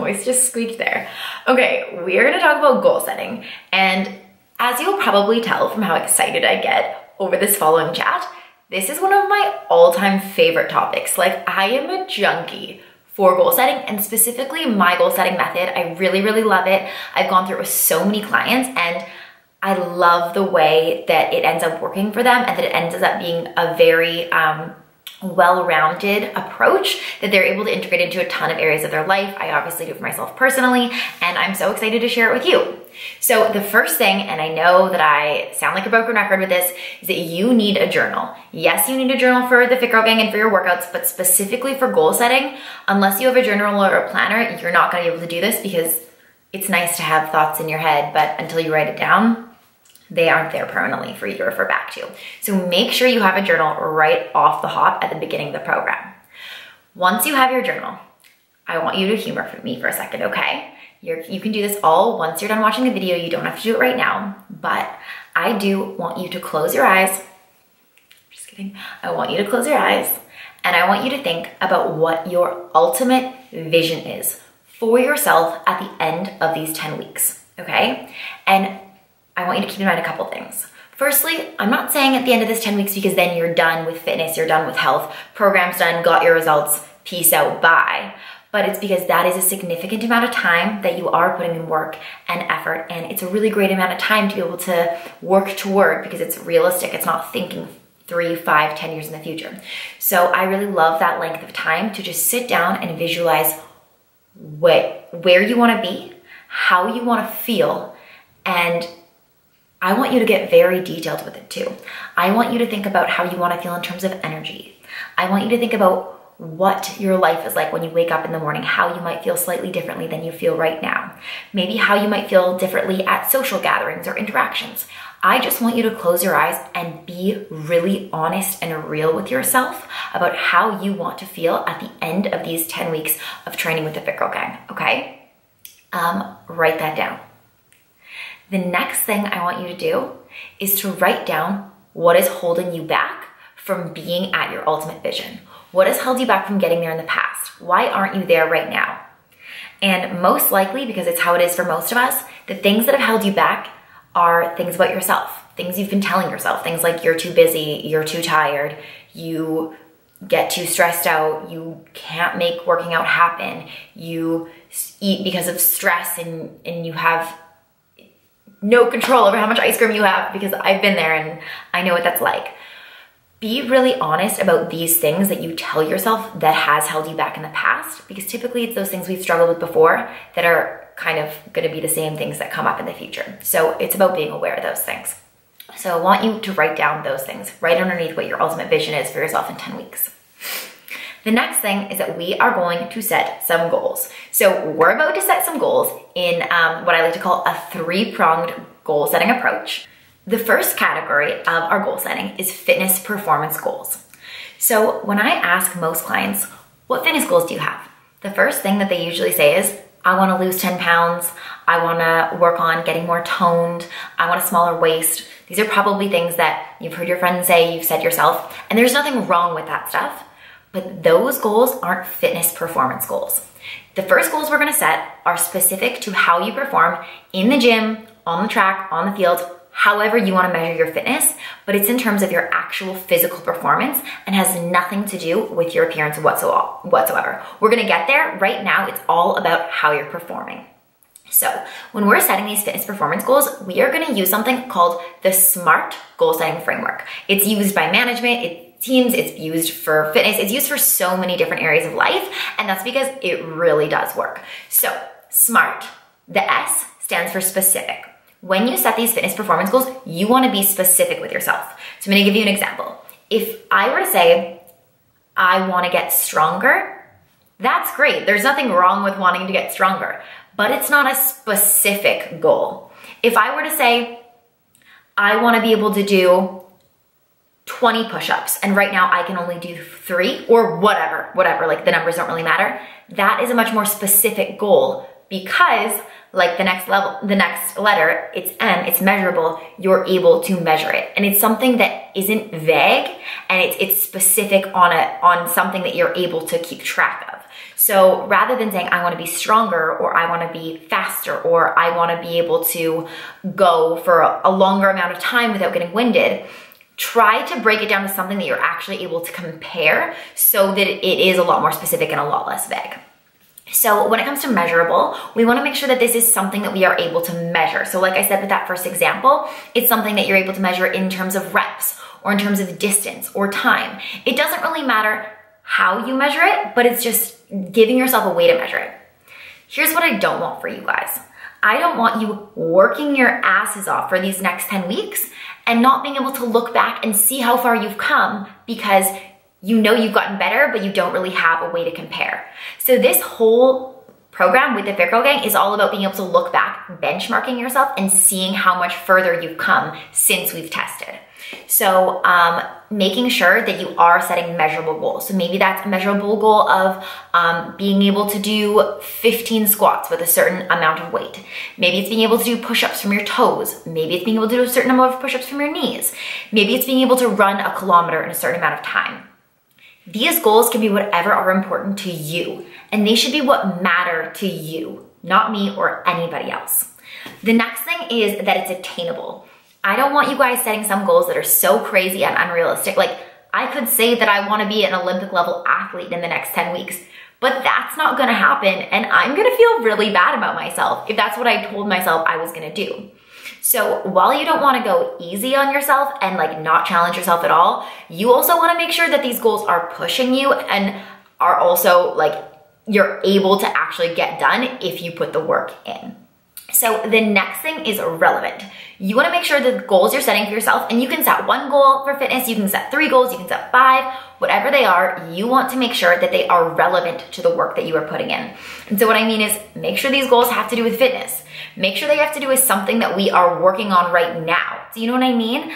voice just squeaked there. Okay, we're gonna talk about goal setting. And as you'll probably tell from how excited I get over this following chat, this is one of my all-time favorite topics. Like, I am a junkie for goal setting, and specifically my goal setting method. I really, really love it. I've gone through it with so many clients, and I love the way that it ends up working for them and that it ends up being a very well-rounded approach that they're able to integrate into a ton of areas of their life. I obviously do it for myself personally, and I'm so excited to share it with you. So the first thing, and I know that I sound like a broken record with this, is that you need a journal. Yes, you need a journal for the Fit Girl Gang and for your workouts, but specifically for goal setting, unless you have a journal or a planner, you're not gonna be able to do this because it's nice to have thoughts in your head, but until you write it down, they aren't there permanently for you to refer back to. So make sure you have a journal right off the hop at the beginning of the program. Once you have your journal, I want you to humor me for a second, okay? You can do this all once you're done watching the video. You don't have to do it right now, but I do want you to close your eyes. Just kidding. I want you to close your eyes, and I want you to think about what your ultimate vision is for yourself at the end of these 10 weeks, okay? And I want you to keep in mind a couple things. Firstly, I'm not saying at the end of this 10 weeks because then you're done with fitness, you're done with health, program's done, got your results, peace out, bye. But it's because that is a significant amount of time that you are putting in work and effort, and it's a really great amount of time to be able to work toward because it's realistic. It's not thinking 3, 5, 10 years in the future. So I really love that length of time to just sit down and visualize where you want to be, how you want to feel, and I want you to get very detailed with it too. I want you to think about how you want to feel in terms of energy. I want you to think about what your life is like when you wake up in the morning, how you might feel slightly differently than you feel right now. Maybe how you might feel differently at social gatherings or interactions. I just want you to close your eyes and be really honest and real with yourself about how you want to feel at the end of these 10 weeks of training with the Fit Girl Gang, okay? Write that down. The next thing I want you to do is to write down what is holding you back from being at your ultimate vision. What has held you back from getting there in the past? Why aren't you there right now? And most likely, because it's how it is for most of us, the things that have held you back are things about yourself, things you've been telling yourself, things like you're too busy, you're too tired, you get too stressed out, you can't make working out happen, you eat because of stress and you have no control over how much ice cream you have, because I've been there and I know what that's like. Be really honest about these things that you tell yourself that has held you back in the past, because typically it's those things we've struggled with before that are kind of going to be the same things that come up in the future. So it's about being aware of those things. So I want you to write down those things right underneath what your ultimate vision is for yourself in 10 weeks. The next thing is that we are going to set some goals. So we're about to set some goals in what I like to call a 3-pronged goal setting approach. The first category of our goal setting is fitness performance goals. So when I ask most clients, what fitness goals do you have? The first thing that they usually say is, I want to lose 10 pounds. I want to work on getting more toned. I want a smaller waist. These are probably things that you've heard your friends say, you've said yourself, and there's nothing wrong with that stuff. But those goals aren't fitness performance goals. The first goals we're gonna set are specific to how you perform in the gym, on the track, on the field, however you wanna measure your fitness, but it's in terms of your actual physical performance and has nothing to do with your appearance whatsoever. We're gonna get there. Right now, it's all about how you're performing. So when we're setting these fitness performance goals, we are gonna use something called the SMART goal setting framework. It's used by management, teams, it's used for fitness, it's used for so many different areas of life, and that's because it really does work. So SMART, the S stands for specific. When you set these fitness performance goals, you wanna be specific with yourself. So I'm gonna give you an example. If I were to say, I wanna get stronger, that's great. There's nothing wrong with wanting to get stronger, but it's not a specific goal. If I were to say, I wanna be able to do 20 push-ups, and right now I can only do 3, or whatever, like the numbers don't really matter. That is a much more specific goal because like the next letter, it's M, it's measurable, you're able to measure it. And it's something that isn't vague, and it's specific on something that you're able to keep track of. So rather than saying, I want to be stronger, or I want to be faster, or I want to be able to go for a longer amount of time without getting winded, try to break it down to something that you're actually able to compare so that it is a lot more specific and a lot less vague. So when it comes to measurable, we want to make sure that this is something that we are able to measure. So like I said with that first example, it's something that you're able to measure in terms of reps, or in terms of distance or time. It doesn't really matter how you measure it, but it's just giving yourself a way to measure it. Here's what I don't want for you guys. I don't want you working your asses off for these next 10 weeks and not being able to look back and see how far you've come because you know you've gotten better, but you don't really have a way to compare. So this whole program with the Fit Girl Gang is all about being able to look back, benchmarking yourself, and seeing how much further you've come since we've tested. So making sure that you are setting measurable goals. So maybe that's a measurable goal of being able to do 15 squats with a certain amount of weight. Maybe it's being able to do push-ups from your toes. Maybe it's being able to do a certain number of push-ups from your knees. Maybe it's being able to run a kilometer in a certain amount of time. These goals can be whatever are important to you, and they should be what matter to you, not me or anybody else. The next thing is that it's attainable. I don't want you guys setting some goals that are so crazy and unrealistic. Like, I could say that I want to be an Olympic level athlete in the next 10 weeks, but that's not going to happen, and I'm going to feel really bad about myself if that's what I told myself I was going to do. So while you don't want to go easy on yourself and like not challenge yourself at all, you also want to make sure that these goals are pushing you and are also like you're able to actually get done if you put the work in. So the next thing is relevant. You want to make sure that the goals you're setting for yourself, and you can set 1 goal for fitness, you can set 3 goals, you can set 5, whatever they are, you want to make sure that they are relevant to the work that you are putting in. And so what I mean is make sure these goals have to do with fitness. Make sure they have to do with something that we are working on right now. Do you know what I mean?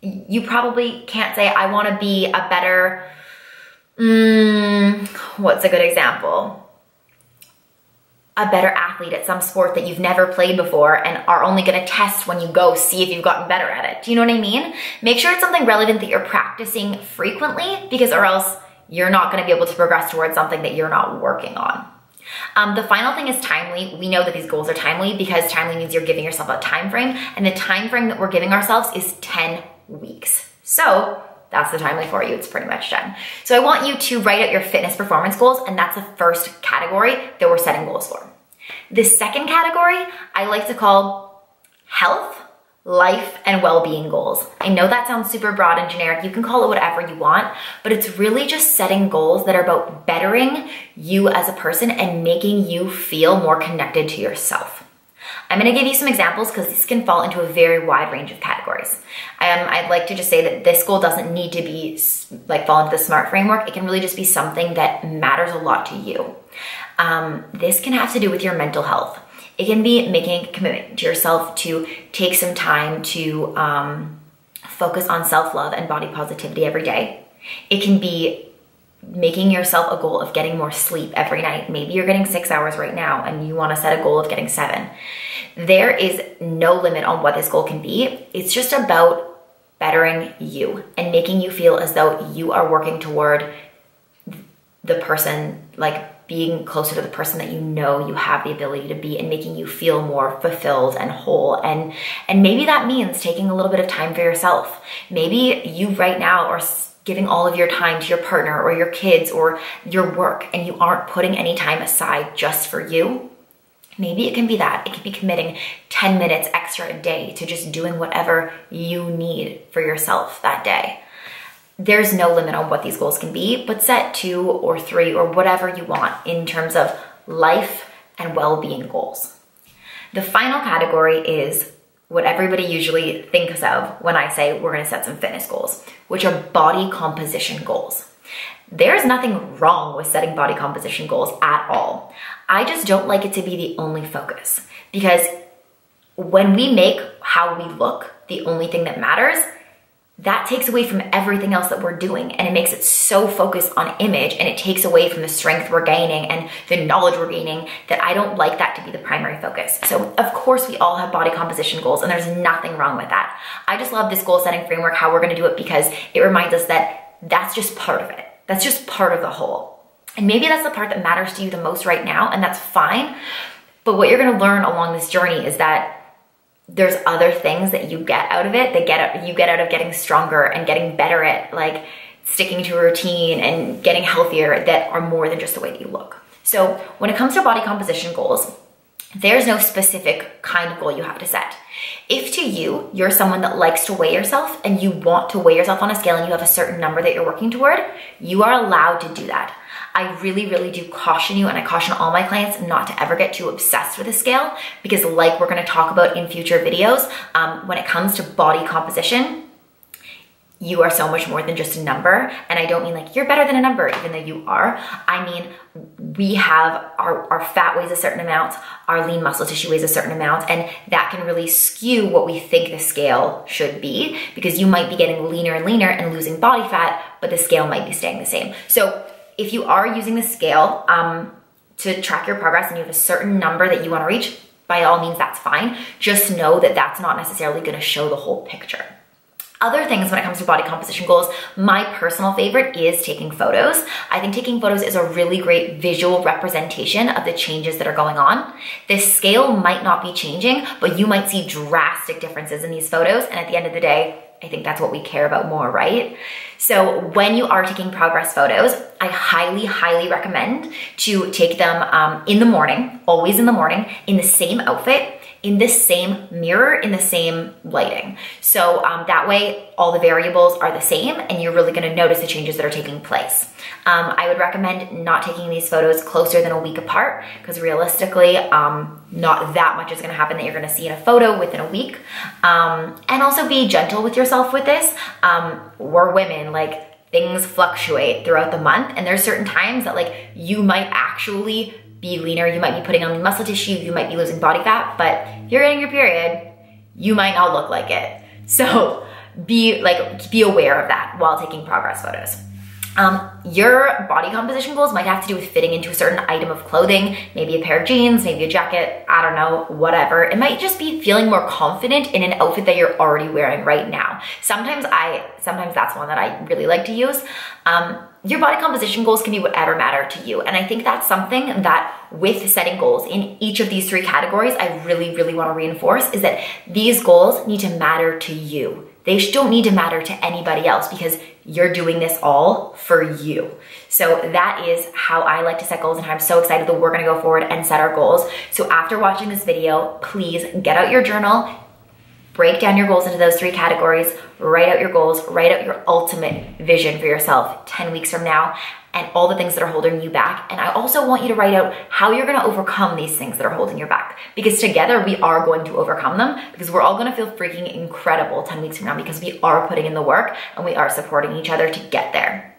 You probably can't say, I want to be a better, what's a good example? A better athlete at some sport that you've never played before and are only going to test when you go see if you've gotten better at it. Do you know what I mean? Make sure it's something relevant that you're practicing frequently, because or else you're not going to be able to progress towards something that you're not working on. The final thing is timely. We know that these goals are timely because timely means you're giving yourself a time frame, and the time frame that we're giving ourselves is 10 weeks. So that's the timely for you. It's pretty much done. So I want you to write out your fitness performance goals, and that's the first category that we're setting goals for. The second category I like to call health, life, and well-being goals. I know that sounds super broad and generic. You can call it whatever you want, but it's really just setting goals that are about bettering you as a person and making you feel more connected to yourself. I'm going to give you some examples because this can fall into a very wide range of categories. I'd like to just say that this goal doesn't need to be like fall into the SMART framework. It can really just be something that matters a lot to you. This can have to do with your mental health. It can be making a commitment to yourself to take some time to focus on self-love and body positivity every day. It can be making yourself a goal of getting more sleep every night. Maybe you're getting 6 hours right now and you want to set a goal of getting 7. There is no limit on what this goal can be. It's just about bettering you and making you feel as though you are working toward the person, like being closer to the person that you know you have the ability to be, and making you feel more fulfilled and whole. And maybe that means taking a little bit of time for yourself. Maybe you right now are giving all of your time to your partner or your kids or your work, and you aren't putting any time aside just for you. Maybe it can be that. It can be committing 10 minutes extra a day to just doing whatever you need for yourself that day. There's no limit on what these goals can be, but set 2 or 3 or whatever you want in terms of life and well-being goals. The final category is what everybody usually thinks of when I say we're gonna set some fitness goals, which are body composition goals. There's nothing wrong with setting body composition goals at all. I just don't like it to be the only focus, because when we make how we look the only thing that matters, that takes away from everything else that we're doing, and it makes it so focused on image, and it takes away from the strength we're gaining and the knowledge we're gaining, that I don't like that to be the primary focus. So of course we all have body composition goals, and there's nothing wrong with that. I just love this goal setting framework, how we're gonna do it, because it reminds us that that's just part of it. That's just part of the whole. And maybe that's the part that matters to you the most right now, and that's fine. But what you're gonna learn along this journey is that there's other things that you get out of it, that you get out of getting stronger and getting better at like sticking to a routine and getting healthier, that are more than just the way that you look. So when it comes to body composition goals, there's no specific kind of goal you have to set. If to you, you're someone that likes to weigh yourself and you want to weigh yourself on a scale and you have a certain number that you're working toward, you are allowed to do that. I really, really do caution you, and I caution all my clients not to ever get too obsessed with a scale, because like we're gonna talk about in future videos, when it comes to body composition, you are so much more than just a number. And I don't mean like you're better than a number, even though you are. I mean, we have our fat weighs a certain amount, our lean muscle tissue weighs a certain amount, and that can really skew what we think the scale should be, because you might be getting leaner and leaner and losing body fat, but the scale might be staying the same. So if you are using the scale to track your progress and you have a certain number that you want to reach, by all means, that's fine. Just know that that's not necessarily going to show the whole picture. Other things when it comes to body composition goals, my personal favorite is taking photos. I think taking photos is a really great visual representation of the changes that are going on. The scale might not be changing, but you might see drastic differences in these photos. And at the end of the day, I think that's what we care about more, right? So when you are taking progress photos, I highly, highly recommend to take them in the morning, always in the morning, in the same outfit, in the same mirror, in the same lighting. So that way all the variables are the same and you're really gonna notice the changes that are taking place. I would recommend not taking these photos closer than a week apart, because realistically, not that much is gonna happen that you're gonna see in a photo within a week. And also be gentle with yourself with this. We're women, like things fluctuate throughout the month, and there's certain times that like you might actually be leaner, you might be putting on muscle tissue, you might be losing body fat, but if you're getting your period, you might not look like it. So be aware of that while taking progress photos. Your body composition goals might have to do with fitting into a certain item of clothing, maybe a pair of jeans, maybe a jacket, I don't know, whatever. It might just be feeling more confident in an outfit that you're already wearing right now. Sometimes that's one that I really like to use. Your body composition goals can be whatever matter to you. And I think that's something that with setting goals in each of these three categories, I really, really want to reinforce, is that these goals need to matter to you. They don't need to matter to anybody else, because you're doing this all for you. So that is how I like to set goals, and I'm so excited that we're gonna go forward and set our goals. So after watching this video, please get out your journal, break down your goals into those three categories, write out your goals, write out your ultimate vision for yourself 10 weeks from now, and all the things that are holding you back. And I also want you to write out how you're gonna overcome these things that are holding you back, because together we are going to overcome them, because we're all gonna feel freaking incredible 10 weeks from now, because we are putting in the work and we are supporting each other to get there.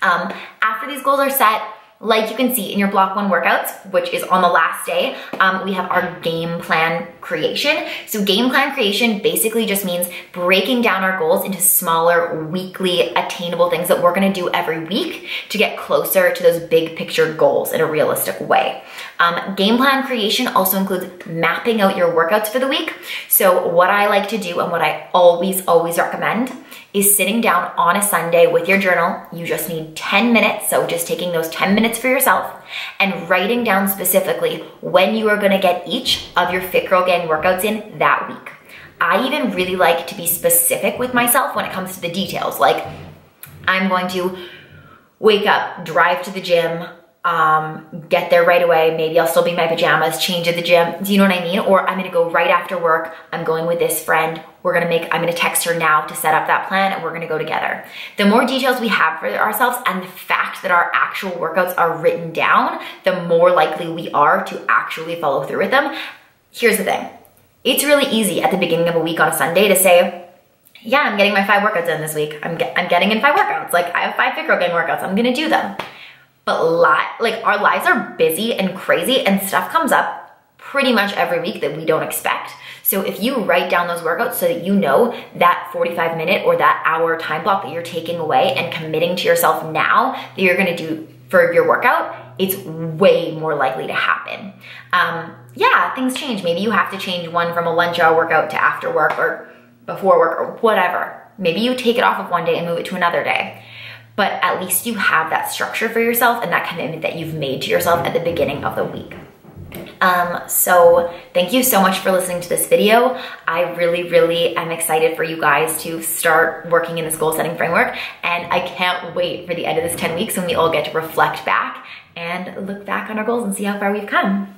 After these goals are set, like you can see in your block 1 workouts, which is on the last day, we have our game plan creation. So game plan creation basically just means breaking down our goals into smaller, weekly, attainable things that we're gonna do every week to get closer to those big picture goals in a realistic way. Game plan creation also includes mapping out your workouts for the week. So what I like to do, and what I always recommend, is sitting down on a Sunday with your journal. You just need 10 minutes, so just taking those 10 minutes for yourself and writing down specifically when you are gonna get each of your Fit Girl Gang workouts in that week. I even really like to be specific with myself when it comes to the details. Like, I'm going to wake up, drive to the gym, get there right away. Maybe I'll still be in my pajamas, change at the gym. Do you know what I mean? Or I'm gonna go right after work. I'm going with this friend. I'm gonna text her now to set up that plan, and we're gonna go together. The more details we have for ourselves, and the fact that our actual workouts are written down, the more likely we are to actually follow through with them. Here's the thing. It's really easy at the beginning of a week on a Sunday to say, yeah, I'm getting my 5 workouts in this week. I'm getting in 5 workouts. Like, I have 5 Fit Girl Gang workouts. I'm gonna do them. But our lives are busy and crazy, and stuff comes up pretty much every week that we don't expect. So if you write down those workouts so that you know that 45-minute or that hour time block that you're taking away and committing to yourself now that you're gonna do for your workout, it's way more likely to happen. Yeah, things change. Maybe you have to change one from a lunch hour workout to after work or before work or whatever. Maybe you take it off of one day and move it to another day. But at least you have that structure for yourself and that commitment that you've made to yourself at the beginning of the week. So thank you so much for listening to this video. I really am excited for you guys to start working in this goal setting framework. And I can't wait for the end of this 10 weeks when we all get to reflect back and look back on our goals and see how far we've come.